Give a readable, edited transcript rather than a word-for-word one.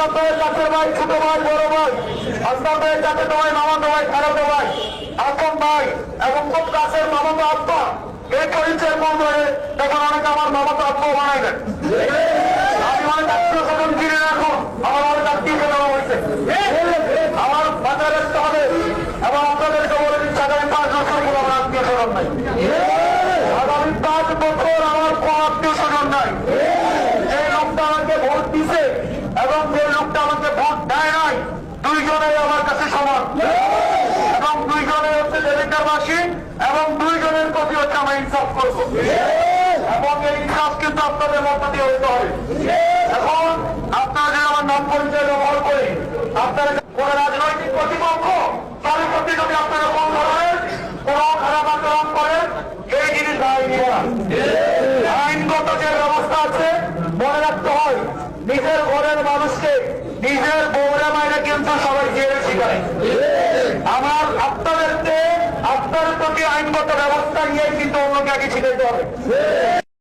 আপনাদের কাছের ভাই, ছোট ভাই, বড় ভাই, আপনাদের চাচাতো ভাই, মামাতো ভাই, খালাতো ভাই, আপন ভাই এবং খুব কাছের মামাতো আব্বা, এই পরিচয় মন ধরে তখন অনেকে আমার মামাতো আব্বাও বানাই দেন। আমি অনেক আত্মীয় স্বজন কিনে রাখুন, আমার অনেক আত্মীয় স্বজন হয়েছে, আমার বাজার রাখতে হবে এবং আপনাদেরকে বলে দিচ্ছি আগামী 5 বছর কোনো আমার আত্মীয় স্বজন নাই, আগামী 5 বছর আমার কোন আত্মীয় স্বজন নাই। যে লোকটা আমাকে ভোট দিছে এবং যে লোকটা আমাকে ভোট দেয় নাই, দুইজনেই আমার কাছে সমান এবং দুইজনে হচ্ছে দেবিকারবাসী এবং দুইজনের প্রতি হচ্ছে আমরা ইনসাফ করবো এবং এই ইনসাফ কিন্তু আপনাদের মধ্য দিয়ে হতে হবে। এখন আপনারা যে আমার নাম পরিচয় ব্যবহার করে আপনারা কোন রাজনৈতিক প্রতিপক্ষ তাদের প্রতি যদি আপনারা কোন ধরনের কোন খারাপ আচরণ করেন, এই জিনিস আইনগত যে ব্যবস্থা আছে মনে রাখতে হয়। নিজের ঘরের মানুষকে নিজের বউরা মায়েরা কিন্তু সবাই জেলে শিখায়। আমার আপনাদের প্রতি আইনগত ব্যবস্থা নিয়ে কিন্তু অন্যকে আগে শিখাইতে হবে।